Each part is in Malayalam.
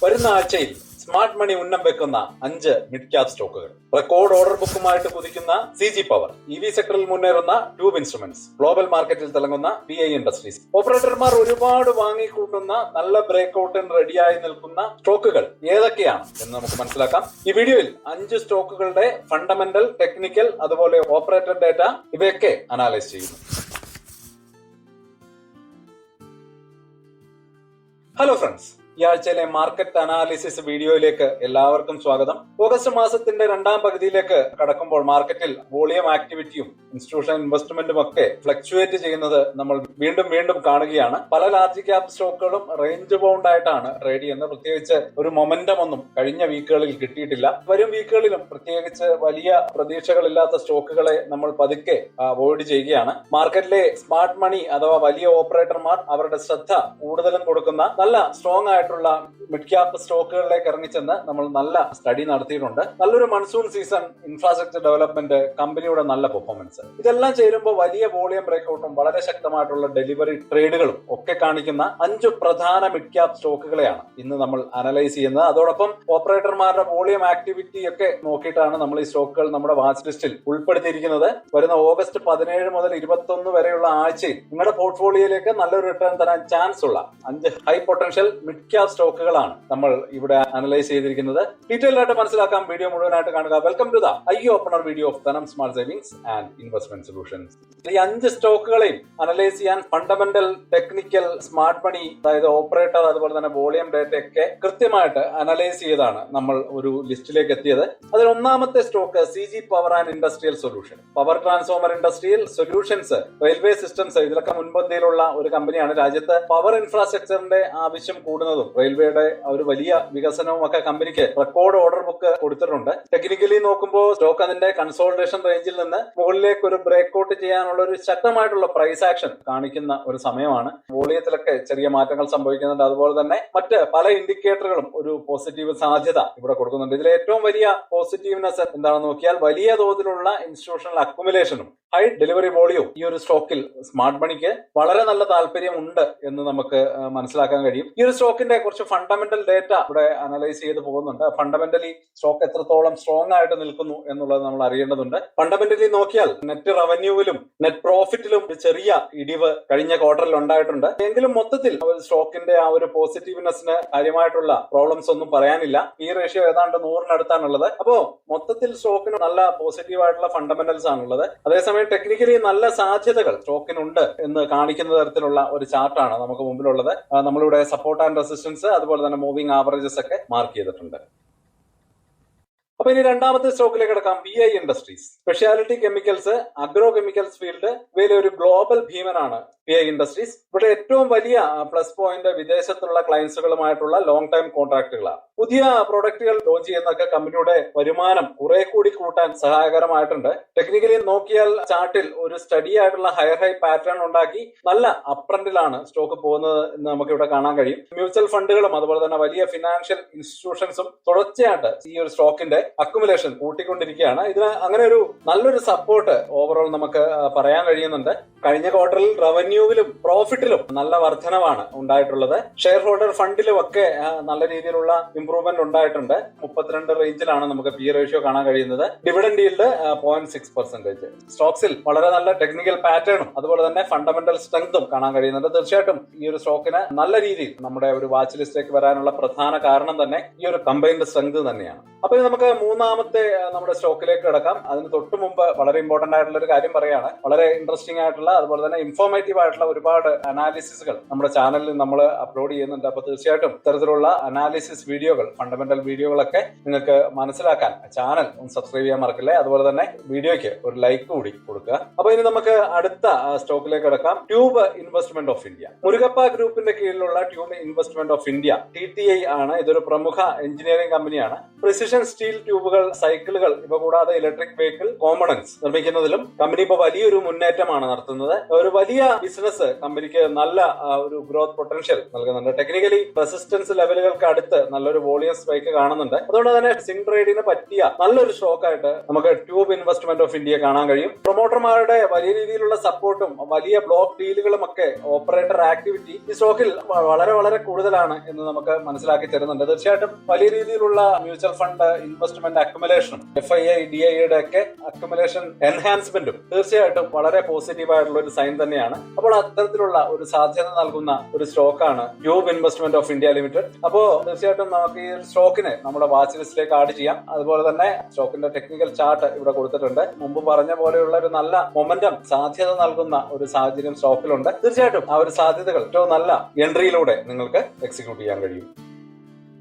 വരുന്ന ആഴ്ചയിൽ സ്മാർട്ട് മണി ഉന്നം വെക്കുന്ന 5 മിഡ് ക്യാപ് സ്റ്റോക്കുകൾ. റെക്കോർഡ് ഓർഡർ ബുക്കുമായിട്ട് കുതിക്കുന്ന CG പവർ, EV സെക്ടറിൽ മുന്നേറുന്ന ട്യൂബ് ഇൻസ്ട്രുമെന്റ്സ്, ഗ്ലോബൽ മാർക്കറ്റിൽ തിളങ്ങുന്ന PI ഇൻഡസ്ട്രീസ്. ഓപ്പറേറ്റർമാർ ഒരുപാട് വാങ്ങിക്കൂട്ടുന്ന നല്ല ബ്രേക്ക്ഔട്ടിന് റെഡിയായി നിൽക്കുന്ന സ്റ്റോക്കുകൾ ഏതൊക്കെയാണ് എന്ന് നമുക്ക് മനസ്സിലാക്കാം. ഈ വീഡിയോയിൽ 5 സ്റ്റോക്കുകളുടെ ഫണ്ടമെന്റൽ, ടെക്നിക്കൽ, അതുപോലെ ഓപ്പറേറ്റർ ഡേറ്റ ഇവയൊക്കെ അനാലൈസ് ചെയ്യുന്നു. ഹലോ ഫ്രണ്ട്സ്, ഈ ആഴ്ചയിലെ മാർക്കറ്റ് അനാലിസിസ് വീഡിയോയിലേക്ക് എല്ലാവർക്കും സ്വാഗതം. ഓഗസ്റ്റ് മാസത്തിന്റെ രണ്ടാം പകുതിയിലേക്ക് കടക്കുമ്പോൾ മാർക്കറ്റിൽ വോളിയം ആക്ടിവിറ്റിയും ഇൻസ്റ്റിറ്റ്യൂഷണൽ ഇൻവെസ്റ്റ്മെന്റും ഒക്കെ ഫ്ലക്ച്വേറ്റ് ചെയ്യുന്നത് നമ്മൾ വീണ്ടും കാണുകയാണ്. പല ലാർജ് ക്യാപ് സ്റ്റോക്കുകളും റേഞ്ച് ബൗണ്ട് ആയിട്ടാണ് ട്രേഡ് ചെയ്യുന്നത്. പ്രത്യേകിച്ച് ഒരു മൊമെന്റം ഒന്നും കഴിഞ്ഞ വീക്കുകളിൽ കിട്ടിയിട്ടില്ല. വരും വീക്കുകളിലും പ്രത്യേകിച്ച് വലിയ പ്രതീക്ഷകളില്ലാത്ത സ്റ്റോക്കുകളെ നമ്മൾ പതുക്കെ അവോയ്ഡ് ചെയ്യുകയാണ്. മാർക്കറ്റിലെ സ്മാർട്ട് മണി അഥവാ വലിയ ഓപ്പറേറ്റർമാർ അവരുടെ ശ്രദ്ധ കൂടുതലും കൊടുക്കുന്ന നല്ല സ്ട്രോങ് ആയിട്ടുള്ള മിഡ് ക്യാപ് സ്റ്റോക്കുകളിലേക്ക് ഇറങ്ങിച്ചെന്ന് നമ്മൾ നല്ല സ്റ്റഡി നടത്തിയിട്ടുണ്ട്. നല്ലൊരു മൺസൂൺ സീസൺ, ഇൻഫ്രാസ്ട്രക്ചർ ഡെവലപ്മെന്റ്, കമ്പനിയുടെ നല്ല പെർഫോമൻസ്, ഇതെല്ലാം ചേരുമ്പോൾ വലിയ വോളിയം ബ്രേക്ക്ഔട്ടും വളരെ ശക്തമായിട്ടുള്ള ഡെലിവറി ട്രേഡുകളും ഒക്കെ കാണിക്കുന്ന 5 പ്രധാന മിഡ് ക്യാപ് സ്റ്റോക്കുകളെയാണ് ഇന്ന് നമ്മൾ അനലൈസ് ചെയ്യുന്നത്. അതോടൊപ്പം ഓപ്പറേറ്റർമാരുടെ വോളിയം ആക്ടിവിറ്റി ഒക്കെ നോക്കിയിട്ടാണ് നമ്മൾ ഈ സ്റ്റോക്കുകൾ നമ്മുടെ വാച്ച് ലിസ്റ്റിൽ ഉൾപ്പെടുത്തിയിരിക്കുന്നത്. വരുന്ന ഓഗസ്റ്റ് 17 മുതൽ 21 വരെയുള്ള ആഴ്ചയിൽ നിങ്ങളുടെ പോർട്ട്ഫോളിയോയിലേക്ക് നല്ലൊരു റിട്ടേൺ തരാൻ ചാൻസ് ഉള്ള 5 ഹൈ പൊട്ടൻഷ്യൽ മിഡ് ക്യാപ് സ്റ്റോക്കുകളാണ് നമ്മൾ ഇവിടെ അനലൈസ് ചെയ്തിരിക്കുന്നത്. ഡീറ്റെയിൽ ആയിട്ട് മനസ്സിലാക്കാം, വീഡിയോ മുഴുവനായിട്ട് കാണുക. Welcome to the eye opener video of Dhanam smart savings and investment solutions. ഈ 5 സ്റ്റോക്കുകളെയും അനലൈസ് ചെയ്യാൻ ഫണ്ടമെന്റൽ, ടെക്നിക്കൽ, സ്മാർട്ട് മണി, അതായത് ഓപ്പറേറ്റർ, അതുപോലെ തന്നെ വോളിയം ഡേറ്റ ഒക്കെ കൃത്യമായിട്ട് അനലൈസ് ചെയ്താണ് നമ്മൾ ഒരു ലിസ്റ്റിലേക്ക് എത്തിയത്. അതിൽ ഒന്നാമത്തെ stock CG power and industrial solution. Power transformer, industrial solutions, railway systems, ഇതിലൊക്കെ മുൻപന്തിയിലുള്ള ഒരു കമ്പനിയാണ്. രാജ്യത്ത് പവർ ഇൻഫ്രാസ്ട്രക്ചറിന്റെ ആവശ്യം കൂടുന്നതും റെയിൽവേയുടെ ഒരു വലിയ വികസനവും ഒക്കെ കമ്പനിക്ക് റെക്കോർഡ് ഓർഡർ ബുക്ക് കൊടുത്തിട്ടുണ്ട്. ടെക്നിക്കലി നോക്കുമ്പോൾ സ്റ്റോക്ക് അതിന്റെ കൺസോളിഡേഷൻ റേഞ്ചിൽ നിന്ന് മുകളിലേക്ക് ഒരു ബ്രേക്ക്ഔട്ട് ചെയ്യാനുള്ള ഒരു ശക്തമായിട്ടുള്ള പ്രൈസ് ആക്ഷൻ കാണിക്കുന്ന ഒരു സമയമാണ്. വോളിയത്തിലൊക്കെ ചെറിയ മാറ്റങ്ങൾ സംഭവിക്കുന്നുണ്ട്. അതുപോലെ തന്നെ മറ്റ് പല ഇൻഡിക്കേറ്ററുകളും ഒരു പോസിറ്റീവ് സാധ്യത ഇവിടെ കൊടുക്കുന്നുണ്ട്. ഇതിൽ ഏറ്റവും വലിയ പോസിറ്റീവ്നെസ് എന്താണെന്ന് നോക്കിയാൽ വലിയ തോതിലുള്ള ഇൻസ്റ്റിറ്റ്യൂഷണൽ അക്യുമുലേഷനും ഹൈ ഡെലിവറി വോളിയവും ഈ ഒരു സ്റ്റോക്കിൽ സ്മാർട്ട് മണിക്ക് വളരെ നല്ല താല്പര്യം ഉണ്ട് എന്ന് നമുക്ക് മനസ്സിലാക്കാൻ കഴിയും. ഈ ഒരു സ്റ്റോക്കിന്റെ കുറച്ച് ഫണ്ടമെന്റൽ ഡേറ്റ ഇവിടെ അനലൈസ് ചെയ്ത് പോകുന്നുണ്ട്. ഫണ്ടമെന്റലി സ്റ്റോക്ക് എത്രത്തോളം സ്ട്രോങ് ആയിട്ട് നിൽക്കുന്നു എന്നുള്ളത് നമ്മൾ അറിയേണ്ടതുണ്ട്. ഫണ്ടമെന്റലി നോക്കിയാൽ നെറ്റ് റവന്യൂവിലും നെറ്റ് പ്രോഫിറ്റിലും ചെറിയ ഇടിവ് കഴിഞ്ഞ ക്വാർട്ടറിൽ ഉണ്ടായിട്ടുണ്ട്. എങ്കിലും മൊത്തത്തിൽ സ്റ്റോക്കിന്റെ ആ ഒരു പോസിറ്റീവ്നെസ്സിന് കാര്യമായിട്ടുള്ള പ്രോബ്ലംസ് ഒന്നും പറയാനില്ല. ഈ റേഷ്യോ ഏതാണ്ട് 100-നുള്ളത്. അപ്പോ മൊത്തത്തിൽ സ്റ്റോക്കിന് നല്ല പോസിറ്റീവ് ആയിട്ടുള്ള ഫണ്ടമെന്റൽസ് ആണുള്ളത്. അതേസമയം ടെക്നിക്കലി നല്ല സാധ്യതകൾ സ്റ്റോക്കിനുണ്ട് എന്ന് കാണിക്കുന്ന തരത്തിലുള്ള ഒരു ചാർട്ടാണ് നമുക്ക് മുമ്പിലുള്ളത്. നമ്മളിവിടെ സപ്പോർട്ട് ആൻഡ് റെസിസ്റ്റൻസ്, അതുപോലെ തന്നെ മൂവിംഗ് ആവറേജസ് ഒക്കെ മാർക്ക് ചെയ്തിട്ടുണ്ട്. അപ്പൊ ഇനി രണ്ടാമത്തെ സ്റ്റോക്കിലേക്ക് കിടക്കാം. PI Industries. Speciality chemicals, agro chemicals field, ഇവയിലെ ഒരു ഗ്ലോബൽ ഭീമനാണ് PI ഇൻഡസ്ട്രീസ്. ഇവിടെ ഏറ്റവും വലിയ പ്ലസ് പോയിന്റ് വിദേശത്തുള്ള ക്ലയൻസുകളുമായിട്ടുള്ള ലോങ് ടൈം കോൺട്രാക്ടുകളാണ്. പുതിയ പ്രൊഡക്റ്റുകൾ ലോഞ്ച് ചെയ്യുന്നതൊക്കെ കമ്പനിയുടെ വരുമാനം കുറെ കൂടി കൂട്ടാൻ സഹായകരമായിട്ടുണ്ട്. ടെക്നിക്കലി നോക്കിയാൽ ചാർട്ടിൽ ഒരു സ്റ്റഡി ആയിട്ടുള്ള ഹയർ ഹൈ പാറ്റേൺ ഉണ്ടാക്കി നല്ല അപ്രന്റിലാണ് സ്റ്റോക്ക് പോകുന്നത് എന്ന് നമുക്ക് ഇവിടെ കാണാൻ കഴിയും. മ്യൂച്വൽ ഫണ്ടുകളും അതുപോലെ തന്നെ വലിയ ഫിനാൻഷ്യൽ ഇൻസ്റ്റിറ്റ്യൂഷൻസും തുടർച്ചയായിട്ട് ഈ ഒരു സ്റ്റോക്കിന്റെ അക്യുമുലേഷൻ കൂട്ടിക്കൊണ്ടിരിക്കുകയാണ്. ഇതിന് അങ്ങനെ ഒരു നല്ലൊരു സപ്പോർട്ട് ഓവറോൾ നമുക്ക് പറയാൻ കഴിയുന്നുണ്ട്. കഴിഞ്ഞ ക്വാർട്ടറിൽ റവന്യൂവിലും പ്രോഫിറ്റിലും നല്ല വർധനവാണ് ഉണ്ടായിട്ടുള്ളത്. ഷെയർ ഹോൾഡർ ഫണ്ടിലും ഒക്കെ നല്ല രീതിയിലുള്ള ഇംപ്രൂവ്മെന്റ് ഉണ്ടായിട്ടുണ്ട്. 32 റേഞ്ചിലാണ് നമുക്ക് പി റേഷ്യോ കാണാൻ കഴിയുന്നത്. Dividend yield 0.6%. സ്റ്റോക്സിൽ വളരെ നല്ല ടെക്നിക്കൽ പാറ്റേണും അതുപോലെ തന്നെ ഫണ്ടമെന്റൽ സ്ട്രെങ്തും കാണാൻ കഴിയുന്നുണ്ട്. തീർച്ചയായിട്ടും ഈ ഒരു സ്റ്റോക്കിന് നല്ല രീതിയിൽ നമ്മുടെ ഒരു വാച്ച് ലിസ്റ്റിലേക്ക് വരാനുള്ള പ്രധാന കാരണം തന്നെ ഈ ഒരു കമ്പൈൻഡ് സ്ട്രെങ്ത് തന്നെയാണ്. അപ്പൊ നമുക്ക് മൂന്നാമത്തെ നമ്മുടെ സ്റ്റോക്കിലേക്ക് കിടക്കാം. അതിന് തൊട്ട് മുമ്പ് വളരെ ഇമ്പോർട്ടന്റ് ആയിട്ടുള്ള ഒരു കാര്യം പറയാണ്. വളരെ ഇൻട്രസ്റ്റിംഗ് ആയിട്ടുള്ള അതുപോലെ തന്നെ ഇൻഫോർമേറ്റീവ് ആയിട്ടുള്ള ഒരുപാട് അനാലിസിസുകൾ നമ്മുടെ ചാനലിൽ നമ്മൾ അപ്ലോഡ് ചെയ്യുന്നുണ്ട്. അപ്പൊ തീർച്ചയായിട്ടും ഇത്തരത്തിലുള്ള അനാലിസിസ് വീഡിയോകൾ, ഫണ്ടമെന്റൽ വീഡിയോകളൊക്കെ നിങ്ങൾക്ക് മനസ്സിലാക്കാൻ ചാനൽ ഒന്ന് സബ്സ്ക്രൈബ് ചെയ്യാൻ മറക്കില്ലേ. അതുപോലെ തന്നെ വീഡിയോയ്ക്ക് ഒരു ലൈക്ക് കൂടി കൊടുക്കുക. അപ്പൊ ഇനി നമുക്ക് അടുത്ത സ്റ്റോക്കിലേക്ക് കിടക്കാം. Tube investment of India. Murugappa ഗ്രൂപ്പിന്റെ കീഴിലുള്ള tube investment of India, TTI ആണ്. ഇതൊരു പ്രമുഖ എഞ്ചിനീയറിംഗ് കമ്പനിയാണ്. പ്രിസിഷൻ സ്റ്റീൽ ട്യൂബുകൾ, സൈക്കിളുകൾ, ഇവ കൂടാതെ ഇലക്ട്രിക് വെഹിക്കിൾ കോമ്പണന്റ്സ് നിർമ്മിക്കുന്നതിലും കമ്പനി ഇപ്പോൾ വലിയൊരു മുന്നേറ്റമാണ് നടത്തുന്നത്. ഒരു വലിയ ബിസിനസ് കമ്പനിക്ക് നല്ല ഒരു ഗ്രോത്ത് പൊട്ടൻഷ്യൽ നൽകുന്നുണ്ട്. ടെക്നിക്കലി റെസിസ്റ്റൻസ് ലെവലുകൾക്ക് അടുത്ത് നല്ലൊരു വോളിയം സ്പൈക്ക് കാണുന്നുണ്ട്. അതുകൊണ്ട് തന്നെ സ്വിംഗ് ട്രേഡിന് പറ്റിയ നല്ലൊരു സ്റ്റോക്ക് ആയിട്ട് നമുക്ക് ട്യൂബ് ഇൻവെസ്റ്റ്മെന്റ് ഓഫ് ഇന്ത്യ കാണാൻ കഴിയും. പ്രൊമോട്ടർമാരുടെ വലിയ രീതിയിലുള്ള സപ്പോർട്ടും വലിയ ബ്ലോക്ക് ഡീലുകളും ഒക്കെ ഓപ്പറേറ്റർ ആക്ടിവിറ്റി ഈ സ്റ്റോക്കിൽ വളരെ വളരെ കൂടുതലാണ് എന്ന് നമുക്ക് മനസ്സിലാക്കി തരുന്നുണ്ട്. തീർച്ചയായിട്ടും വലിയ രീതിയിലുള്ള മ്യൂച്വൽ ഫണ്ട് ഇൻവെസ്റ്റ്മെന്റ് അക്യുമുലേഷനും FII DIയുടെ ഒക്കെ അക്യുമുലേഷൻ എൻഹാൻസ്മെന്റും തീർച്ചയായിട്ടും വളരെ പോസിറ്റീവ് ആയിട്ടുള്ള ഒരു സൈൻ തന്നെയാണ്. അപ്പോൾ അത്തരത്തിലുള്ള ഒരു സാധ്യത നൽകുന്ന ഒരു സ്റ്റോക്കാണ് tube investment of India limited. അപ്പോൾ തീർച്ചയായിട്ടും നമുക്ക് ഈ സ്റ്റോക്കിനെ നമ്മുടെ വാച്ച് ലിസ്റ്റിലേക്ക് ആഡ് ചെയ്യാം. അതുപോലെ തന്നെ സ്റ്റോക്കിന്റെ ടെക്നിക്കൽ ചാർട്ട് ഇവിടെ കൊടുത്തിട്ടുണ്ട്. മുമ്പ് പറഞ്ഞ പോലെയുള്ള ഒരു നല്ല മൊമെന്റം സാധ്യത നൽകുന്ന ഒരു സാഹചര്യം സ്റ്റോക്കിലുണ്ട്. തീർച്ചയായിട്ടും ആ ഒരു സാധ്യതകൾ ഏറ്റവും നല്ല എൻട്രിയിലൂടെ നിങ്ങൾക്ക് എക്സിക്യൂട്ട് ചെയ്യാൻ കഴിയും.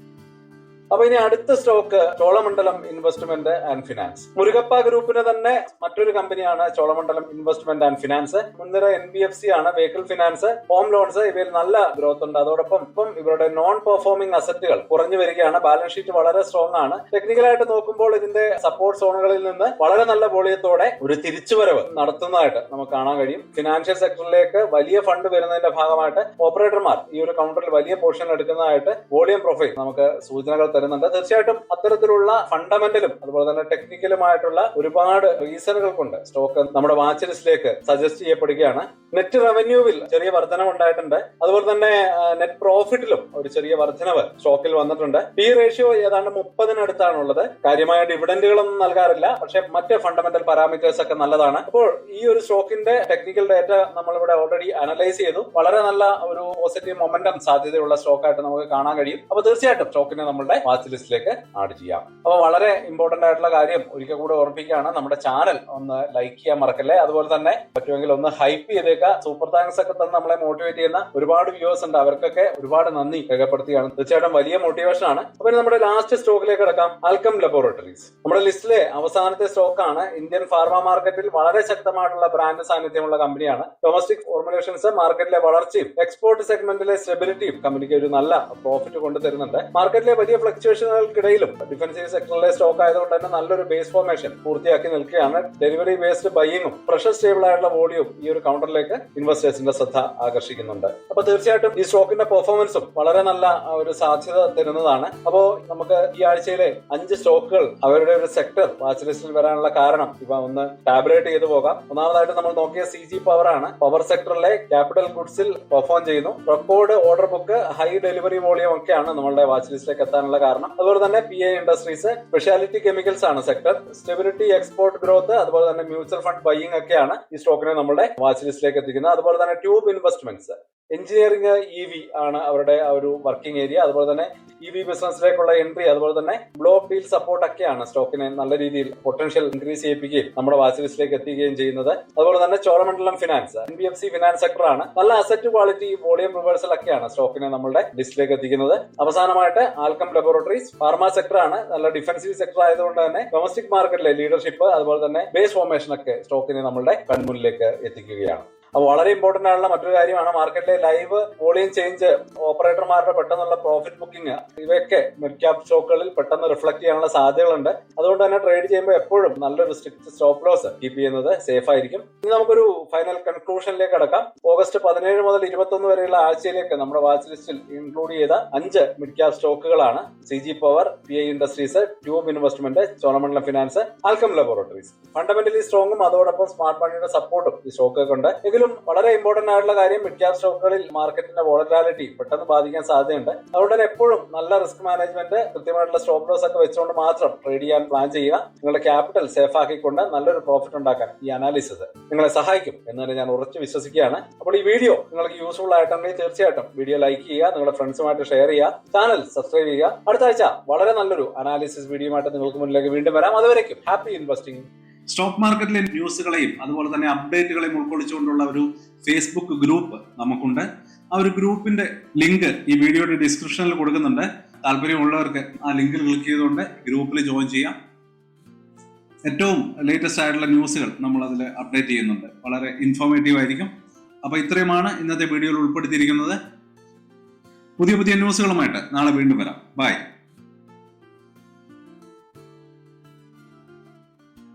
അപ്പൊ ഇനി അടുത്ത stock Cholamandalam investment and finance. Murugappa ഗ്രൂപ്പിന് തന്നെ മറ്റൊരു കമ്പനിയാണ് ചോളമണ്ഡലം ഇൻവെസ്റ്റ്മെന്റ് ആൻഡ് ഫിനാൻസ്. മുൻനിര NBFC ആണ്. വെഹിക്കിൾ ഫിനാൻസ്, ഹോം ലോൺസ് ഇവയിൽ നല്ല ഗ്രോത്ത് ഉണ്ട്. അതോടൊപ്പം ഇപ്പം ഇവരുടെ നോൺ പെർഫോമിംഗ് അസറ്റുകൾ കുറഞ്ഞു വരികയാണ്. ബാലൻസ് ഷീറ്റ് വളരെ സ്ട്രോങ് ആണ്. ടെക്നിക്കലായിട്ട് നോക്കുമ്പോൾ ഇതിന്റെ സപ്പോർട്ട് സോണുകളിൽ നിന്ന് വളരെ നല്ല വോളിയത്തോടെ ഒരു തിരിച്ചുവരവ് നടത്തുന്നതായിട്ട് നമുക്ക് കാണാൻ കഴിയും. ഫിനാൻഷ്യൽ സെക്ടറിലേക്ക് വലിയ ഫണ്ട് വരുന്നതിന്റെ ഭാഗമായിട്ട് ഓപ്പറേറ്റർമാർ ഈ ഒരു കൗണ്ടറിൽ വലിയ പോർഷൻ എടുക്കുന്നതായിട്ട് വോളിയം പ്രൊഫൈൽ നമുക്ക് സൂചനകൾ തരുന്നുണ്ട്. തീർച്ചയായിട്ടും അത്തരത്തിലുള്ള ഫണ്ടമെന്റലും അതുപോലെ തന്നെ ടെക്നിക്കലുമായിട്ടുള്ള ഒരുപാട് റീസണുകൾ കൊണ്ട് സ്റ്റോക്ക് നമ്മുടെ വാച്ച് ലിസ്റ്റിലേക്ക് സജസ്റ്റ് ചെയ്യപ്പെടുകയാണ്. നെറ്റ് റവന്യൂവിൽ ചെറിയ വർധനവ് ഉണ്ടായിട്ടുണ്ട്. അതുപോലെ തന്നെ നെറ്റ് പ്രോഫിറ്റിലും ഒരു ചെറിയ വർധനവ് സ്റ്റോക്കിൽ വന്നിട്ടുണ്ട്. പി റേഷ്യോ ഏതാണ്ട് 30-അടുത്താണുള്ളത്. കാര്യമായ ഡിവിഡന്റുകളൊന്നും നൽകാറില്ല. പക്ഷെ മറ്റ് ഫണ്ടമെന്റൽ പാരാമീറ്റേഴ്സ് ഒക്കെ നല്ലതാണ്. അപ്പോൾ ഈ ഒരു സ്റ്റോക്കിന്റെ ടെക്നിക്കൽ ഡേറ്റ നമ്മളിവിടെ ഓൾറെഡി അനലൈസ് ചെയ്തു. വളരെ നല്ല ഒരു പോസിറ്റീവ് മൊമെന്റം സാധ്യതയുള്ള സ്റ്റോക്കായിട്ട് നമുക്ക് കാണാൻ കഴിയും. അപ്പൊ തീർച്ചയായിട്ടും സ്റ്റോക്കിനെ നമ്മളുടെ വാച്ച് ലിസ്റ്റിലേക്ക് ആഡ് ചെയ്യാം. അപ്പൊ വളരെ ഇമ്പോർട്ടന്റ് ആയിട്ടുള്ള കാര്യം ഒരിക്കൽ കൂടെ ഓർമ്മിപ്പിക്കുകയാണ്, നമ്മുടെ ചാനൽ ഒന്ന് ലൈക്ക് ചെയ്യാൻ മറക്കല്ലേ. അതുപോലെ തന്നെ പറ്റുമെങ്കിൽ ഒന്ന് ഹൈപ്പ് ചെയ്തേക്കുക. സൂപ്പർ താങ്ക്സ് ഒക്കെ തന്നെ നമ്മളെ മോട്ടിവേറ്റ് ചെയ്യുന്ന ഒരുപാട് വ്യൂവേഴ്സ് ഉണ്ട്. അവർക്കൊക്കെ ഒരുപാട് നന്ദി രേഖപ്പെടുത്തുകയാണ്. തീർച്ചയായിട്ടും വലിയ മോട്ടിവേഷൻ ആണ്. അപ്പൊ നമ്മുടെ ലാസ്റ്റ് സ്റ്റോക്കിലേക്ക് കിടക്കാം. ആൽക്കം ലബോറട്ടറീസ് നമ്മുടെ ലിസ്റ്റിലെ അവസാനത്തെ സ്റ്റോക്കാണ്. ഇന്ത്യൻ ഫാർമ മാർക്കറ്റിൽ വളരെ ശക്തമായിട്ടുള്ള ബ്രാൻഡ് സാന്നിധ്യമുള്ള കമ്പനിയാണ്. ഡൊമസ്റ്റിക് ഫോർമുലേഷൻസ് മാർക്കറ്റിലെ വളർച്ചയും എക്സ്പോർട്ട് സെഗ്മെന്റിലെ സ്റ്റെബിലിറ്റിയും കമ്പനിക്ക് ഒരു നല്ല പ്രോഫിറ്റ് കൊണ്ടുതരുന്നുണ്ട്. മാർക്കറ്റിലെ വലിയ ഫ്ലക്ച്വേഷനുകൾക്കിടയിലും ഡിഫൻസീവ് സെക്ടറിലെ സ്റ്റോക്ക് ആയതുകൊണ്ട് തന്നെ നല്ലൊരു ബേസ് ഫോർമേഷൻ പൂർത്തിയാക്കി നിൽക്കുകയാണ്. ഡെലിവറി ബേസ്ഡ് ബൈയിങ്ങും പ്രഷർ സ്റ്റേബിൾ ആയിട്ടുള്ള വോളിയും ഈ ഒരു കൗണ്ടറിലേക്ക് ഇൻവെസ്റ്റേഴ്സിന്റെ ശ്രദ്ധ ആകർഷിക്കുന്നുണ്ട്. അപ്പൊ തീർച്ചയായിട്ടും ഈ സ്റ്റോക്കിന്റെ പെർഫോമൻസും വളരെ നല്ല ഒരു സാധ്യത തരുന്നതാണ്. അപ്പോ നമുക്ക് ഈ ആഴ്ചയിലെ 5 സ്റ്റോക്കുകൾ അവരുടെ ഒരു സെക്ടർ വാച്ച് ലിസ്റ്റിൽ വരാനുള്ള കാരണം ഇവ ഒന്ന് ടാബുലേറ്റ് ചെയ്തു പോകാം. ഒന്നാമതായിട്ട് നമ്മൾ നോക്കിയ CG പവർ ആണ്. പവർ സെക്ടറിലെ ക്യാപിറ്റൽ ഗുഡ്സിൽ പെർഫോം ചെയ്യുന്നു. Record order book, high delivery volume ഒക്കെയാണ് നമ്മളുടെ വാച്ച് ലിസ്റ്റിലേക്ക് എത്താനുള്ള കാരണം. അതുപോലെ തന്നെ PI ഇൻഡസ്ട്രീസ്, സ്പെഷ്യാലിറ്റി കെമിക്കൽസ് ആണ് സെക്ടർ. സ്റ്റെബിലിറ്റി, എക്സ്പോർട്ട് ഗ്രോത്ത്, അതുപോലെ തന്നെ മ്യൂച്വൽ ഫണ്ട് ബൈയിങ് ഒക്കെയാണ് ഈ സ്റ്റോക്കിനെ നമ്മുടെ വാച്ച് ലിസ്റ്റിലേക്ക് എത്തിക്കുന്നത്. അതുപോലെ തന്നെ ട്യൂബ് ഇൻവെസ്റ്റ്മെന്റ്സ്, എഞ്ചിനീയറിംഗ് EV ആണ് അവരുടെ ഒരു വർക്കിംഗ് ഏരിയ. അതുപോലെ തന്നെ EV ബിസിനസ്സിലേക്കുള്ള എൻട്രി, അതുപോലെ തന്നെ ബ്ലോക്ക് ഡീൽ സപ്പോർട്ട് ഒക്കെയാണ് സ്റ്റോക്കിനെ നല്ല രീതിയിൽ പൊട്ടൻഷ്യൽ ഇൻക്രീസ് ചെയ്യിപ്പിക്കുകയും നമ്മുടെ വാച്ച് ലിസ്റ്റിലേക്ക് എത്തിക്കുകയും ചെയ്യുന്നത്. അതുപോലെ തന്നെ Cholamandalam finance, NBFC finance sector ആണ്. നല്ല അസറ്റ് ക്വാളിറ്റി, വോളിയം റിവേഴ്സൽ ഒക്കെയാണ് സ്റ്റോക്കിനെ നമ്മുടെ ലിസ്റ്റിലേക്ക് എത്തിക്കുന്നത്. അവസാനമായിട്ട് ആൽക്കം ലബോറട്ടറീസ് ഫാർമ സെക്ടർ ആണ്. നല്ല ഡിഫൻസീവ് സെക്ടർ ആയതുകൊണ്ട് തന്നെ ഡൊമസ്റ്റിക് മാർക്കറ്റിലെ ലീഡർഷിപ്പ്, അതുപോലെ തന്നെ ബേസ് ഫോർമേഷൻ ഒക്കെ സ്റ്റോക്കിനെ നമ്മുടെ കൺമുന്നിലേക്ക് എത്തിക്കുകയാണ്. അപ്പോൾ വളരെ ഇമ്പോർട്ടന്റ് ആയിട്ടുള്ള മറ്റൊരു കാര്യമാണ് മാർക്കറ്റിലെ ലൈവ് വോളിയം ചേഞ്ച്, ഓപ്പറേറ്റർമാരുടെ പെട്ടെന്നുള്ള പ്രോഫിറ്റ് ബുക്കിംഗ്, ഇവയൊക്കെ മിഡ് ക്യാപ് സ്റ്റോക്കുകളിൽ പെട്ടെന്ന് റിഫ്ലക്ട് ചെയ്യാനുള്ള സാധ്യതകളുണ്ട്. അതുകൊണ്ട് തന്നെ ട്രേഡ് ചെയ്യുമ്പോൾ എപ്പോഴും നല്ലൊരു സ്ട്രിക്റ്റ് സ്റ്റോപ്പ് ലോസ് കീപ്പ് ചെയ്യുന്നത് സേഫ് ആയിരിക്കും. ഇനി നമുക്കൊരു ഫൈനൽ കൺക്ലൂഷനിലേക്ക് കടക്കാം. ഓഗസ്റ്റ് 17 മുതൽ 21 വരെയുള്ള ആഴ്ചയിലേക്ക് നമ്മുടെ വാച്ച് ലിസ്റ്റിൽ ഇൻക്ലൂഡ് ചെയ്ത 5 മിഡ് ക്യാപ് സ്റ്റോക്കുകളാണ് CG Power, PI Industries, Tube Investment, Cholamandalam Finance, Alkem Laboratories. Fundamentally സ്ട്രോങ്ങും അതോടൊപ്പം സ്മാർട്ട് മണിയുടെ സപ്പോർട്ടും ഈ സ്റ്റോക്കൊക്കെ ഉണ്ട്. എങ്കിലും വളരെ ഇമ്പോർട്ടന്റ് ആയിട്ടുള്ള കാര്യം, മിഡ് ക്യാപ് സ്റ്റോക്കുകളിൽ മാർക്കറ്റിന്റെ വോളറ്റാലിറ്റി പെട്ടെന്ന് ബാധിക്കാൻ സാധ്യതയുണ്ട്. അതുകൊണ്ട് തന്നെ എപ്പോഴും നല്ല റിസ്ക് മാനേജ്മെന്റ്, കൃത്യമായിട്ടുള്ള സ്റ്റോപ്പ് ലോസ് ഒക്കെ വെച്ചുകൊണ്ട് മാത്രം ട്രേഡ് ചെയ്യാൻ പ്ലാൻ ചെയ്യുക. നിങ്ങളുടെ ക്യാപിറ്റൽ സേഫ് ആക്കിക്കൊണ്ട് നല്ലൊരു പ്രോഫിറ്റ് ഉണ്ടാക്കാൻ ഈ അനാലിസിസ് നിങ്ങളെ സഹായിക്കും എന്ന് തന്നെ ഞാൻ ഉറച്ചു വിശ്വസിക്കുകയാണ്. അപ്പോൾ ഈ വീഡിയോ നിങ്ങൾക്ക് യൂസ്ഫുൾ ആയിട്ടുണ്ടെങ്കിൽ തീർച്ചയായിട്ടും വീഡിയോ ലൈക്ക് ചെയ്യുക, നിങ്ങളുടെ ഫ്രണ്ട്സുമായിട്ട് ഷെയർ ചെയ്യുക, ചാനൽ സബ്സ്ക്രൈബ് ചെയ്യുക. അടുത്ത ആഴ്ച വളരെ നല്ലൊരു അനാലിസിസ് വീഡിയോയുമായിട്ട് നിങ്ങൾക്ക് മുന്നിലേക്ക് വീണ്ടും വരാം. അതുവരേക്കും ഹാപ്പി ഇൻവെസ്റ്റിംഗ്. സ്റ്റോക്ക് മാർക്കറ്റിലെ ന്യൂസുകളെയും അതുപോലെ തന്നെ അപ്ഡേറ്റുകളെയും ഉൾക്കൊള്ളിച്ചുകൊണ്ടുള്ള ഒരു ഫേസ്ബുക്ക് ഗ്രൂപ്പ് നമുക്കുണ്ട്. ആ ഒരു ഗ്രൂപ്പിന്റെ ലിങ്ക് ഈ വീഡിയോയുടെ ഡിസ്ക്രിപ്ഷനിൽ കൊടുക്കുന്നുണ്ട്. താല്പര്യമുള്ളവർക്ക് ആ ലിങ്കിൽ ക്ലിക്ക് ചെയ്തുകൊണ്ട് ഗ്രൂപ്പിൽ ജോയിൻ ചെയ്യാം. ഏറ്റവും ലേറ്റസ്റ്റ് ആയിട്ടുള്ള ന്യൂസുകൾ നമ്മൾ അതിൽ അപ്ഡേറ്റ് ചെയ്യുന്നുണ്ട്. വളരെ ഇൻഫോർമേറ്റീവ് ആയിരിക്കും. അപ്പോൾ ഇത്രയുമാണ് ഇന്നത്തെ വീഡിയോയിൽ ഉൾപ്പെടുത്തിയിരിക്കുന്നത്. പുതിയ ന്യൂസുകളുമായിട്ട് നാളെ വീണ്ടും വരാം. ബൈ.